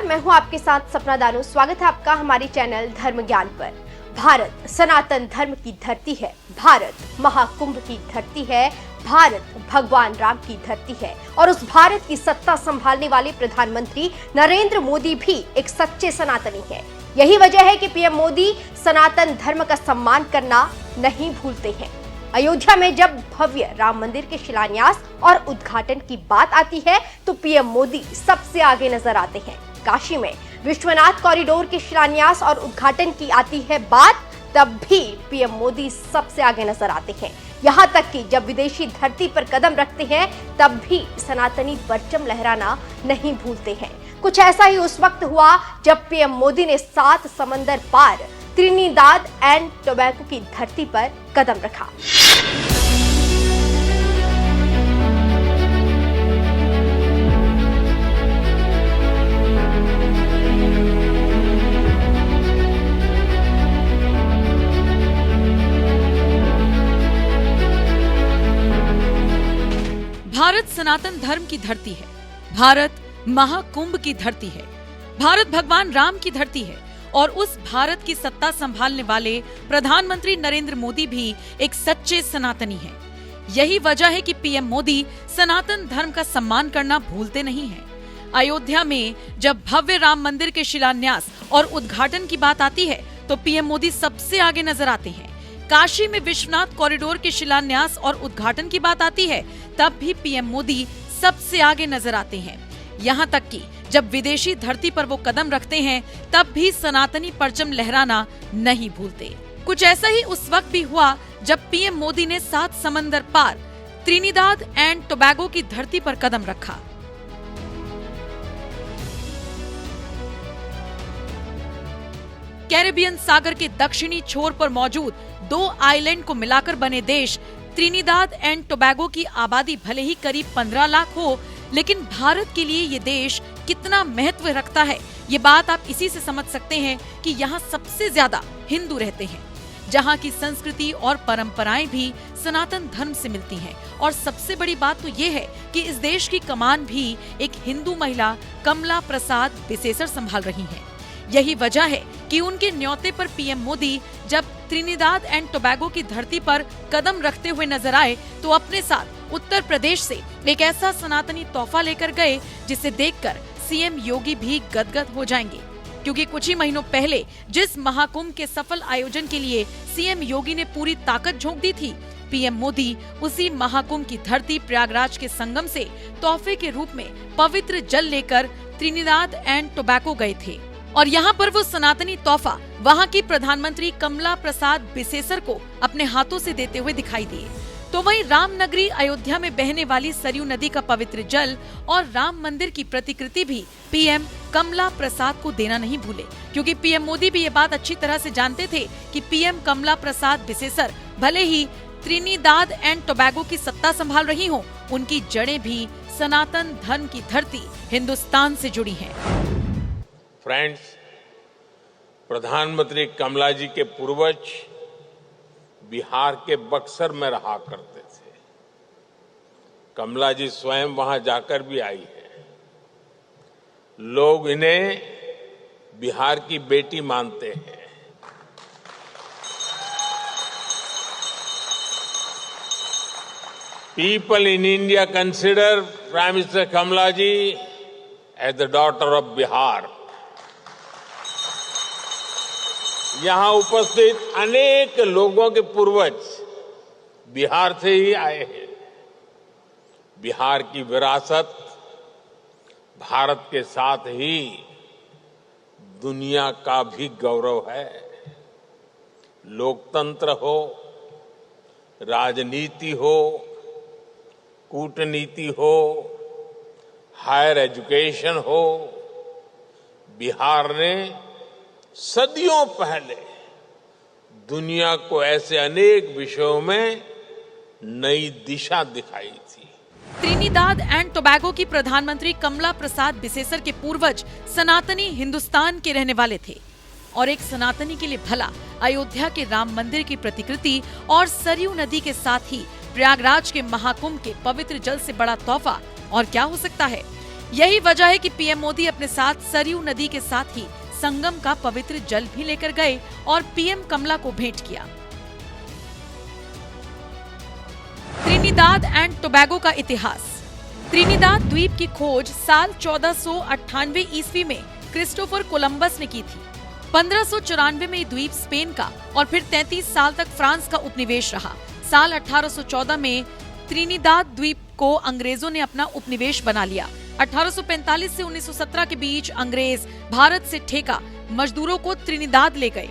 मैं हूं आपके साथ सपना दानू। स्वागत है आपका हमारे चैनल धर्म ज्ञान पर। भारत सनातन धर्म की धरती है, भारत महाकुंभ की धरती है, भारत भगवान राम की धरती है और उस भारत की सत्ता संभालने वाले प्रधानमंत्री नरेंद्र मोदी भी एक सच्चे सनातनी है। यही वजह है कि पीएम मोदी सनातन धर्म का सम्मान करना नहीं भूलते हैं। अयोध्या में जब भव्य राम मंदिर के शिलान्यास और उद्घाटन की बात आती है तो पीएम मोदी सबसे आगे नजर आते हैं। काशी में विश्वनाथ कॉरिडोर के शिलान्यास और उद्घाटन की आती है बात, तब भी पीएम मोदी सबसे आगे नजर आते हैं। यहाँ तक कि जब विदेशी धरती पर कदम रखते हैं तब भी सनातनी परचम लहराना नहीं भूलते हैं। कुछ ऐसा ही उस वक्त हुआ जब पीएम मोदी ने 7 समंदर पार त्रिनिदाद एंड टोबैगो की धरती पर कदम रखा। भारत सनातन धर्म की धरती है, भारत महाकुंभ की धरती है, भारत भगवान राम की धरती है और उस भारत की सत्ता संभालने वाले प्रधानमंत्री नरेंद्र मोदी भी एक सच्चे सनातनी हैं। यही वजह है कि पीएम मोदी सनातन धर्म का सम्मान करना भूलते नहीं हैं। अयोध्या में जब भव्य राम मंदिर के शिलान्यास और उद्घाटन की बात आती है तो पीएम मोदी सबसे आगे नजर आते हैं। काशी में विश्वनाथ कॉरिडोर के शिलान्यास और उद्घाटन की बात आती है तब भी पीएम मोदी सबसे आगे नजर आते हैं। यहाँ तक कि जब विदेशी धरती पर वो कदम रखते हैं तब भी सनातनी परचम लहराना नहीं भूलते। कुछ ऐसा ही उस वक्त भी हुआ जब पीएम मोदी ने 7 समंदर पार त्रिनिदाद एंड टोबैगो की धरती पर कदम रखा। कैरेबियन सागर के दक्षिणी छोर पर मौजूद 2 आइलैंड को मिलाकर बने देश त्रिनिदाद एंड टोबैगो की आबादी भले ही करीब 15 लाख हो, लेकिन भारत के लिए ये देश कितना महत्व रखता है ये बात आप इसी से समझ सकते हैं कि यहाँ सबसे ज्यादा हिंदू रहते हैं, जहाँ की संस्कृति और परंपराएं भी सनातन धर्म से मिलती हैं। और सबसे बड़ी बात तो ये है कि इस देश की कमान भी एक हिंदू महिला कमला प्रसाद बिसेसर संभाल रही हैं। यही वजह है कि उनके न्योते पर पीएम मोदी जब त्रिनिदाद एंड टोबैगो की धरती पर कदम रखते हुए नजर आए तो अपने साथ उत्तर प्रदेश से एक ऐसा सनातनी तोहफा लेकर गए जिसे देखकर सीएम योगी भी गदगद हो जाएंगे, क्योंकि कुछ ही महीनों पहले जिस महाकुंभ के सफल आयोजन के लिए सीएम योगी ने पूरी ताकत झोंक दी थी, पीएम मोदी उसी महाकुंभ की धरती प्रयागराज के संगम से तोहफे के रूप में पवित्र जल लेकर त्रिनिदाद एंड टोबैगो गए थे और यहाँ पर वो सनातनी तोहफा वहाँ की प्रधानमंत्री कमला प्रसाद बिसेसर को अपने हाथों से देते हुए दिखाई दिए। तो वहीं राम नगरी अयोध्या में बहने वाली सरयू नदी का पवित्र जल और राम मंदिर की प्रतिकृति भी पीएम कमला प्रसाद को देना नहीं भूले, क्योंकि पीएम मोदी भी ये बात अच्छी तरह से जानते थे कि पीएम कमला प्रसाद बिसेसर भले ही त्रिनिदाद एंड टोबैगो की सत्ता संभाल रही हों, उनकी जड़ें भी सनातन धर्म की धरती हिंदुस्तान से जुड़ी हैं। फ्रेंड्स, प्रधानमंत्री कमला जी के पूर्वज बिहार के बक्सर में रहा करते थे। कमला जी स्वयं वहां जाकर भी आई है। लोग इन्हें बिहार की बेटी मानते हैं। People in India consider Prime Minister Kamala ji as the daughter of Bihar. यहाँ उपस्थित अनेक लोगों के पूर्वज बिहार से ही आए हैं। बिहार की विरासत भारत के साथ ही दुनिया का भी गौरव है। लोकतंत्र हो, राजनीति हो, कूटनीति हो, हायर एजुकेशन हो, बिहार ने सदियों पहले दुनिया को ऐसे अनेक विषयों में नई दिशा दिखाई थी। त्रिनिदाद एंड टोबैगो की प्रधानमंत्री कमला प्रसाद बिसेसर के पूर्वज सनातनी हिंदुस्तान के रहने वाले थे और एक सनातनी के लिए भला अयोध्या के राम मंदिर की प्रतिकृति और सरयू नदी के साथ ही प्रयागराज के महाकुंभ के पवित्र जल से बड़ा तोहफा और क्या हो सकता है। यही वजह है कि पीएम मोदी अपने साथ सरयू नदी के साथ ही संगम का पवित्र जल भी लेकर गए और पीएम कमला को भेंट किया। त्रिनिदाद एंड टोबैगो का इतिहास। त्रिनिदाद द्वीप की खोज साल 1498 ईस्वी में क्रिस्टोफर कोलंबस ने की थी। 1594 में द्वीप स्पेन का और फिर 33 साल तक फ्रांस का उपनिवेश रहा। साल 1814 में त्रिनिदाद द्वीप को अंग्रेजों ने अपना उपनिवेश बना लिया। 1845 से 1917 के बीच अंग्रेज भारत से ठेका मजदूरों को त्रिनिदाद ले गए।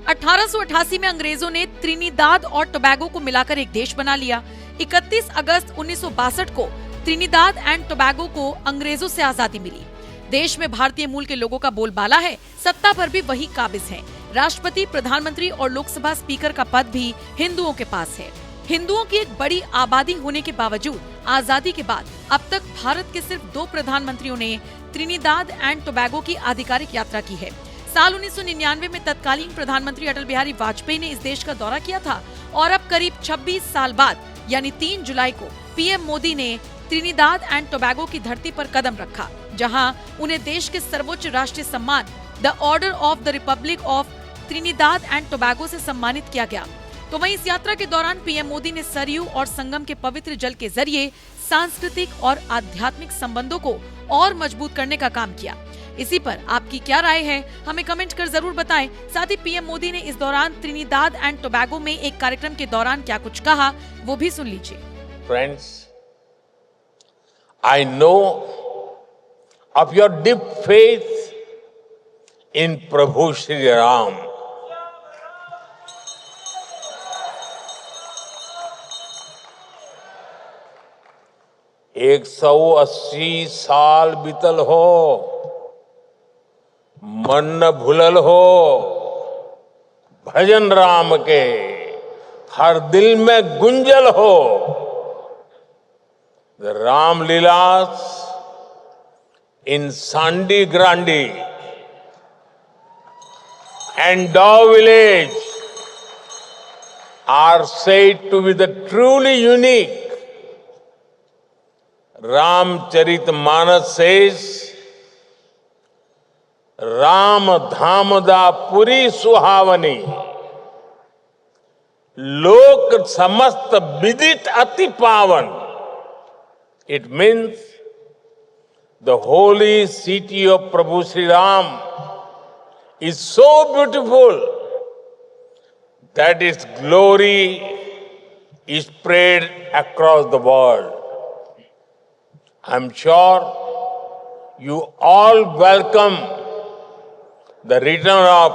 1888 में अंग्रेजों ने त्रिनिदाद और टोबैगो को मिलाकर एक देश बना लिया। 31 अगस्त 1962 को त्रिनिदाद एंड टोबैगो को अंग्रेजों से आजादी मिली। देश में भारतीय मूल के लोगों का बोलबाला है, सत्ता पर भी वही काबिज हैं। राष्ट्रपति, प्रधानमंत्री और लोकसभा स्पीकर का पद भी हिंदुओं के पास है। हिंदुओं की एक बड़ी आबादी होने के बावजूद आजादी के बाद अब तक भारत के सिर्फ 2 प्रधानमंत्रियों ने त्रिनिदाद एंड टोबैगो की आधिकारिक यात्रा की है। साल 1999 में तत्कालीन प्रधानमंत्री अटल बिहारी वाजपेयी ने इस देश का दौरा किया था और अब करीब 26 साल बाद यानी 3 जुलाई को पीएम मोदी ने त्रिनिदाद एंड टोबैगो की धरती पर कदम रखा, जहां उन्हें देश के सर्वोच्च राष्ट्रीय सम्मान the order of the Republic of Trinidad and Tobago से सम्मानित किया गया। तो वहीं इस यात्रा के दौरान पीएम मोदी ने सरयू और संगम के पवित्र जल के जरिए सांस्कृतिक और आध्यात्मिक संबंधों को और मजबूत करने का काम किया। इसी पर आपकी क्या राय है, हमें कमेंट कर जरूर बताएं। साथ ही पीएम मोदी ने इस दौरान त्रिनिदाद एंड टोबैगो में एक कार्यक्रम के दौरान क्या कुछ कहा, वो भी सुन लीजिए। Friends, I know of your deep faith in Prabhu Shri Ram. एक 180 साल बीतल हो, मन न भूलल हो, भजन राम के हर दिल में गुंजल हो। The Ram Leelas in Sandi Grandi and Dow Village are said to be the truly unique. Ramcharitmanas says, Ram Dhamda Puri Suhavani Lok Samast Vidit Ati Pavan. It means the holy city of Prabhu Sri Ram is so beautiful that its glory is spread across the world. I'm sure you all welcome the return of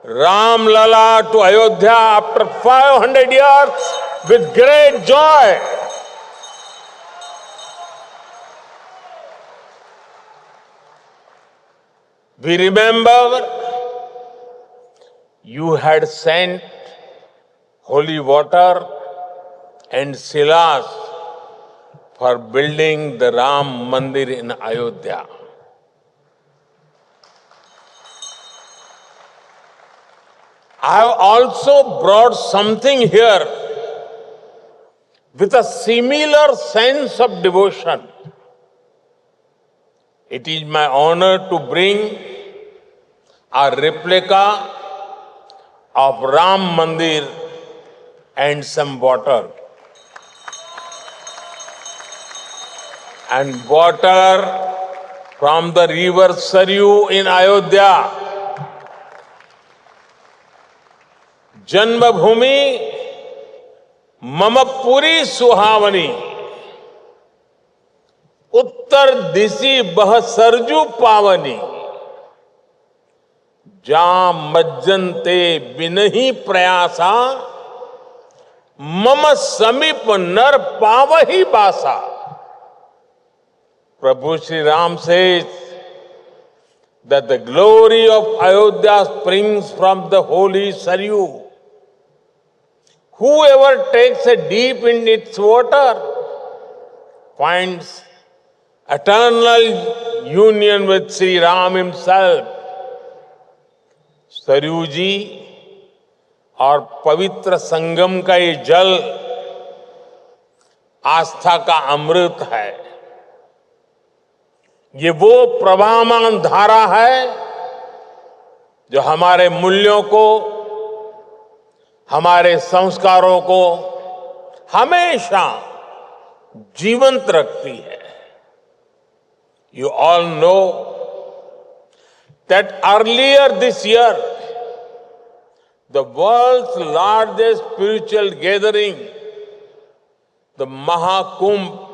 Ram Lala to Ayodhya after 500 years with great joy. We remember you had sent holy water and silas for building the Ram Mandir in Ayodhya. I have also brought something here with a similar sense of devotion. It is my honor to bring a replica of Ram Mandir and some water. And water from the river Saryu in Ayodhya. Janmabhumi Mamapuri Suhavani. उत्तर दिशि बह सरजू पावनी, जा मज्जनते बिनहि प्रयासा, मम समीप नर पावहि बासा. Prabhu Shri Ram says that the glory of Ayodhya springs from the holy Saryu. Whoever takes a dip in its water finds eternal union with Sri Ram himself. Saryu जी और पवित्र संगम का ये जल आस्था का अमृत है. ये वो प्रवाहमान धारा है जो हमारे मूल्यों को, हमारे संस्कारों को हमेशा जीवंत रखती है। You all know that earlier this year, the world's largest spiritual gathering, the Mahakumbh,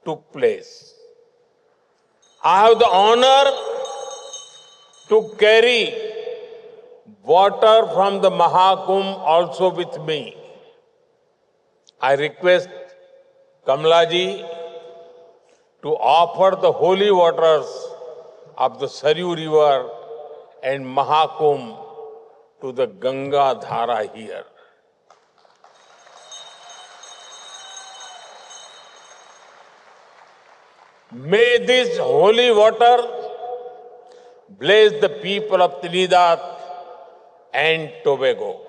took place. I have the honor to carry water from the Mahakumbh also with me. I request Kamala ji to offer the holy waters of the Saryu River and Mahakumbh to the Ganga Dhara here. May this holy water bless the people of Trinidad and Tobago.